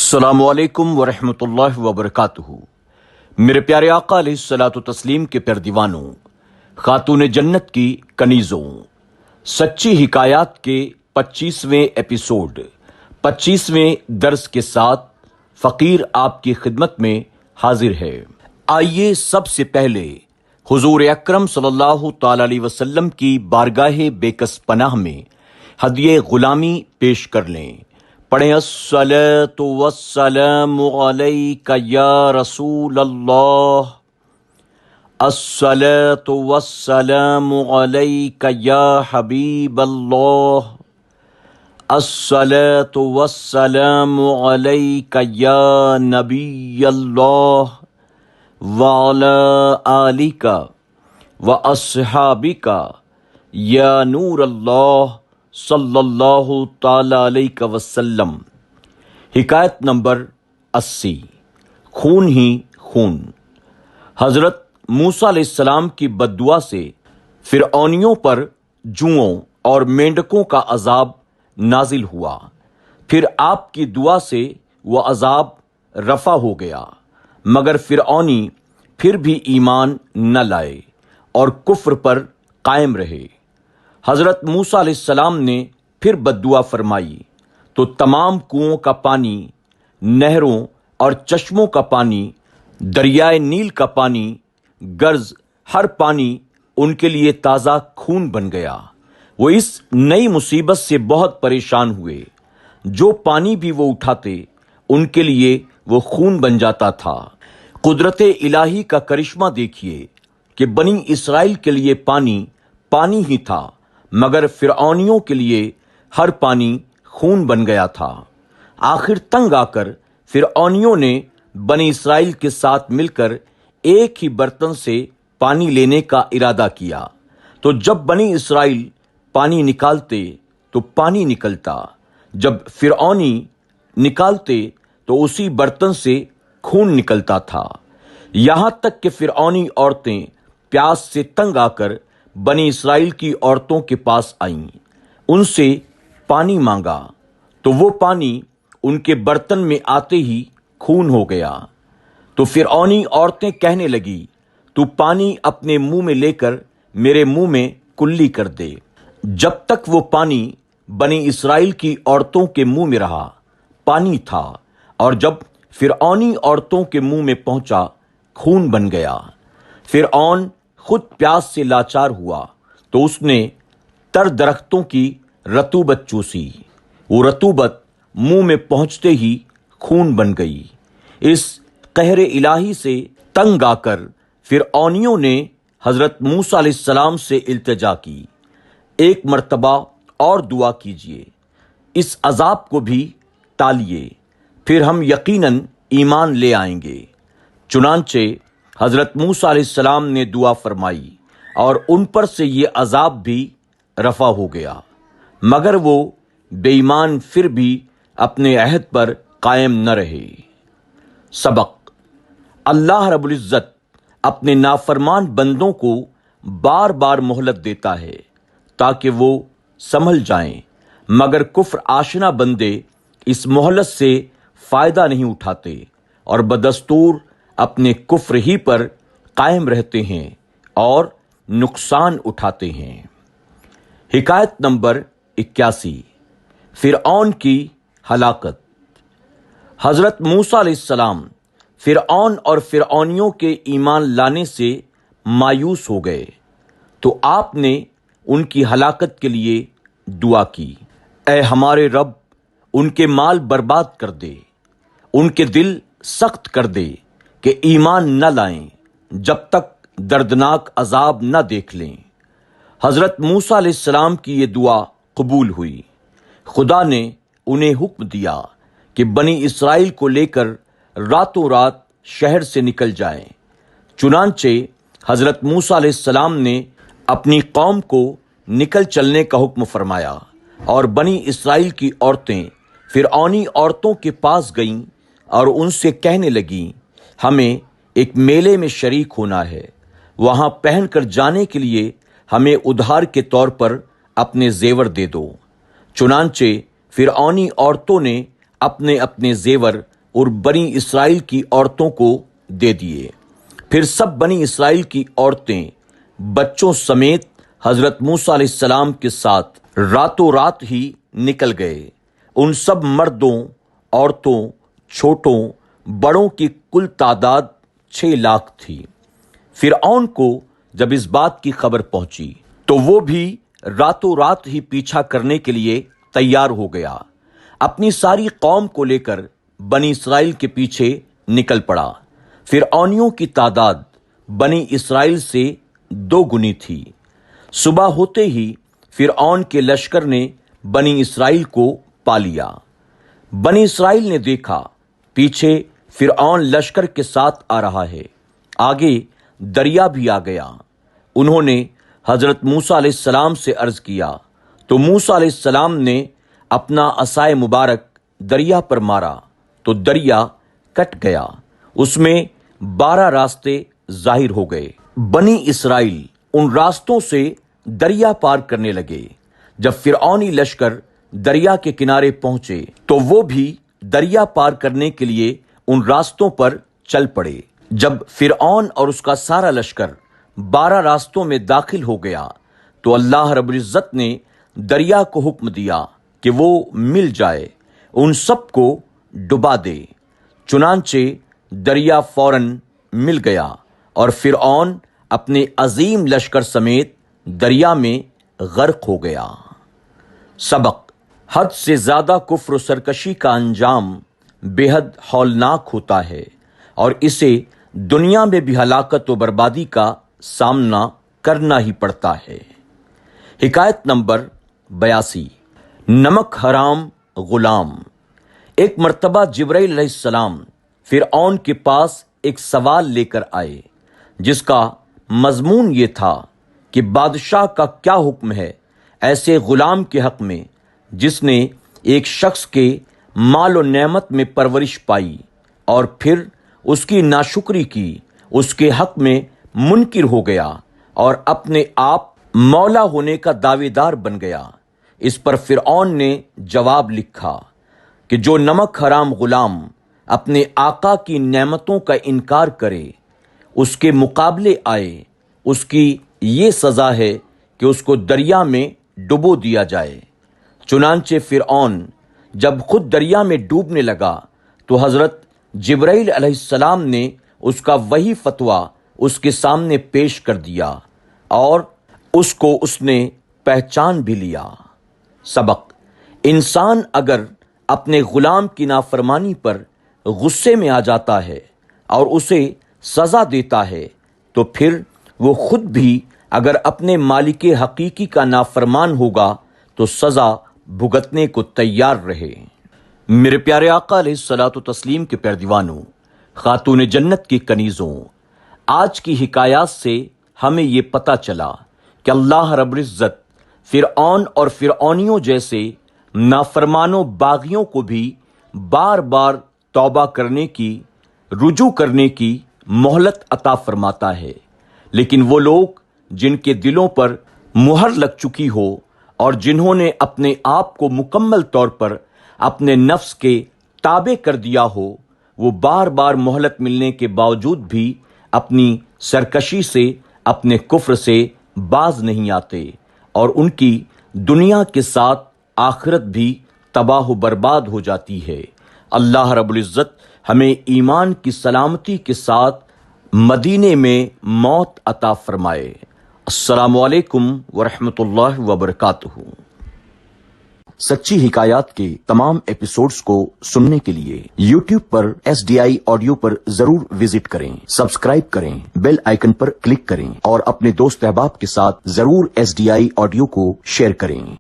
السلام علیکم ورحمۃ اللہ وبرکاتہ۔ میرے پیارے آقا علیہ الصلاۃ والتسلیم کے پیردیوانوں، خاتون جنت کی کنیزوں، سچی حکایات کے 25ویں ایپیسوڈ 25ویں درس کے ساتھ فقیر آپ کی خدمت میں حاضر ہے۔ آئیے سب سے پہلے حضور اکرم صلی اللہ تعالی علیہ وسلم کی بارگاہ بے کس پناہ میں ہدیہ غلامی پیش کر لیں۔ پڑھیں الصلاۃ والسلام علیک یا رسول اللہ، الصلاۃ والسلام علیک یا حبیب اللہ، الصلاۃ والسلام علیک یا نبی اللہ، وعلی آلک واصحابک یا نور اللہ صلی اللہ تعالی علیہ وسلم۔ حکایت نمبر 80، خون ہی خون۔ حضرت موسیٰ علیہ السلام کی بد دعا سے فرعونیوں پر جوؤں اور مینڈکوں کا عذاب نازل ہوا، پھر آپ کی دعا سے وہ عذاب رفع ہو گیا، مگر فرعونی پھر بھی ایمان نہ لائے اور کفر پر قائم رہے۔ حضرت موسیٰ علیہ السلام نے پھر بد دعا فرمائی تو تمام کنوؤں کا پانی، نہروں اور چشموں کا پانی، دریائے نیل کا پانی، گرز ہر پانی ان کے لیے تازہ خون بن گیا۔ وہ اس نئی مصیبت سے بہت پریشان ہوئے، جو پانی بھی وہ اٹھاتے ان کے لیے وہ خون بن جاتا تھا۔ قدرت الہی کا کرشمہ دیکھیے کہ بنی اسرائیل کے لیے پانی پانی ہی تھا، مگر فرعونیوں کے لیے ہر پانی خون بن گیا تھا۔ آخر تنگ آ کر فرعونیوں نے بنی اسرائیل کے ساتھ مل کر ایک ہی برتن سے پانی لینے کا ارادہ کیا، تو جب بنی اسرائیل پانی نکالتے تو پانی نکلتا، جب فرعونی نکالتے تو اسی برتن سے خون نکلتا تھا۔ یہاں تک کہ فرعونی عورتیں پیاس سے تنگ آ کر بنی اسرائیل کی عورتوں کے پاس آئیں، ان سے پانی مانگا تو وہ پانی ان کے برتن میں آتے ہی خون ہو گیا۔ تو فرعونی عورتیں کہنے لگی، تو پانی اپنے منہ میں لے کر میرے منہ میں کلی کر دے۔ جب تک وہ پانی بنی اسرائیل کی عورتوں کے منہ میں رہا پانی تھا، اور جب فرعونی عورتوں کے منہ میں پہنچا خون بن گیا۔ فرعون خود پیاس سے لاچار ہوا تو اس نے تر درختوں کی رطوبت چوسی، وہ رطوبت منہ میں پہنچتے ہی خون بن گئی۔ اس قہر الہی سے تنگ آ کر فرعونیوں نے حضرت موسیٰ علیہ السلام سے التجا کی، ایک مرتبہ اور دعا کیجیے، اس عذاب کو بھی ٹالیے، پھر ہم یقیناً ایمان لے آئیں گے۔ چنانچہ حضرت موسیٰ علیہ السلام نے دعا فرمائی اور ان پر سے یہ عذاب بھی رفع ہو گیا، مگر وہ بے ایمان پھر بھی اپنے عہد پر قائم نہ رہے۔ سبق: اللہ رب العزت اپنے نافرمان بندوں کو بار بار مہلت دیتا ہے تاکہ وہ سنبھل جائیں، مگر کفر آشنا بندے اس مہلت سے فائدہ نہیں اٹھاتے اور بدستور اپنے کفر ہی پر قائم رہتے ہیں اور نقصان اٹھاتے ہیں۔ حکایت نمبر 81، فرعون کی ہلاکت۔ حضرت موسیٰ علیہ السلام فرعون اور فرعونیوں کے ایمان لانے سے مایوس ہو گئے تو آپ نے ان کی ہلاکت کے لیے دعا کی، اے ہمارے رب، ان کے مال برباد کر دے، ان کے دل سخت کر دے کہ ایمان نہ لائیں جب تک دردناک عذاب نہ دیکھ لیں۔ حضرت موسیٰ علیہ السلام کی یہ دعا قبول ہوئی۔ خدا نے انہیں حکم دیا کہ بنی اسرائیل کو لے کر راتوں رات شہر سے نکل جائیں۔ چنانچہ حضرت موسیٰ علیہ السلام نے اپنی قوم کو نکل چلنے کا حکم فرمایا، اور بنی اسرائیل کی عورتیں فرعونی عورتوں کے پاس گئیں اور ان سے کہنے لگیں، ہمیں ایک میلے میں شریک ہونا ہے، وہاں پہن کر جانے کے لیے ہمیں ادھار کے طور پر اپنے زیور دے دو۔ چنانچہ فرعونی عورتوں نے اپنے اپنے زیور اور بنی اسرائیل کی عورتوں کو دے دیے۔ پھر سب بنی اسرائیل کی عورتیں بچوں سمیت حضرت موسیٰ علیہ السلام کے ساتھ راتوں رات ہی نکل گئے۔ ان سب مردوں، عورتوں، چھوٹوں، بڑوں کی کل تعداد 6 لاکھ تھی۔ فرعون کو جب اس بات کی خبر پہنچی تو وہ بھی راتوں رات ہی پیچھا کرنے کے لیے تیار ہو گیا، اپنی ساری قوم کو لے کر بنی اسرائیل کے پیچھے نکل پڑا۔ فرعونیوں کی تعداد بنی اسرائیل سے 2 گنی تھی۔ صبح ہوتے ہی فرعون کے لشکر نے بنی اسرائیل کو پا لیا۔ بنی اسرائیل نے دیکھا پیچھے فرعون لشکر کے ساتھ آ رہا ہے، آگے دریا بھی آ گیا۔ انہوں نے حضرت موسیٰ علیہ السلام سے عرض کیا تو موسیٰ علیہ السلام نے اپنا عصائے مبارک دریا پر مارا تو دریا کٹ گیا، اس میں 12 راستے ظاہر ہو گئے۔ بنی اسرائیل ان راستوں سے دریا پار کرنے لگے۔ جب فرعونی لشکر دریا کے کنارے پہنچے تو وہ بھی دریا پار کرنے کے لیے ان راستوں پر چل پڑے۔ جب فرعون اور اس کا سارا لشکر 12 راستوں میں داخل ہو گیا تو اللہ رب العزت نے دریا کو حکم دیا کہ وہ مل جائے، ان سب کو ڈبا دے۔ چنانچہ دریا فوراً مل گیا اور فرعون اپنے عظیم لشکر سمیت دریا میں غرق ہو گیا۔ سبق: حد سے زیادہ کفر و سرکشی کا انجام بے حد ہولناک ہوتا ہے اور اسے دنیا میں بھی ہلاکت و بربادی کا سامنا کرنا ہی پڑتا ہے۔ حکایت نمبر 82۔ نمک حرام غلام۔ ایک مرتبہ جبرائیل علیہ السلام فرعون کے پاس ایک سوال لے کر آئے جس کا مضمون یہ تھا کہ بادشاہ کا کیا حکم ہے ایسے غلام کے حق میں جس نے ایک شخص کے مال و نعمت میں پرورش پائی اور پھر اس کی ناشکری کی، اس کے حق میں منکر ہو گیا اور اپنے آپ مولا ہونے کا دعوے دار بن گیا۔ اس پر فرعون نے جواب لکھا کہ جو نمک حرام غلام اپنے آقا کی نعمتوں کا انکار کرے، اس کے مقابلے آئے، اس کی یہ سزا ہے کہ اس کو دریا میں ڈبو دیا جائے۔ چنانچہ فرعون جب خود دریا میں ڈوبنے لگا تو حضرت جبرائیل علیہ السلام نے اس کا وہی فتویٰ اس کے سامنے پیش کر دیا اور اس کو اس نے پہچان بھی لیا۔ سبق: انسان اگر اپنے غلام کی نافرمانی پر غصے میں آ جاتا ہے اور اسے سزا دیتا ہے تو پھر وہ خود بھی اگر اپنے مالک حقیقی کا نافرمان ہوگا تو سزا بھگتنے کو تیار رہے۔ میرے پیارے آقا علیہ الصلوۃ والتسلیم کے پیردیوانوں، خاتون جنت کی کنیزوں، آج کی حکایات سے ہمیں یہ پتہ چلا کہ اللہ رب العزت فرعون اور فرعونیوں جیسے نافرمانوں باغیوں کو بھی بار بار توبہ کرنے کی، رجوع کرنے کی مہلت عطا فرماتا ہے، لیکن وہ لوگ جن کے دلوں پر مہر لگ چکی ہو اور جنہوں نے اپنے آپ کو مکمل طور پر اپنے نفس کے تابع کر دیا ہو، وہ بار بار مہلت ملنے کے باوجود بھی اپنی سرکشی سے، اپنے کفر سے باز نہیں آتے اور ان کی دنیا کے ساتھ آخرت بھی تباہ و برباد ہو جاتی ہے۔ اللہ رب العزت ہمیں ایمان کی سلامتی کے ساتھ مدینے میں موت عطا فرمائے۔ السلام علیکم ورحمۃ اللہ وبرکاتہ۔ سچی حکایات کے تمام ایپیسوڈز کو سننے کے لیے YouTube پر SDI آڈیو پر ضرور وزٹ کریں، سبسکرائب کریں، بیل آئیکن پر کلک کریں اور اپنے دوست احباب کے ساتھ ضرور SDI آڈیو کو شیئر کریں۔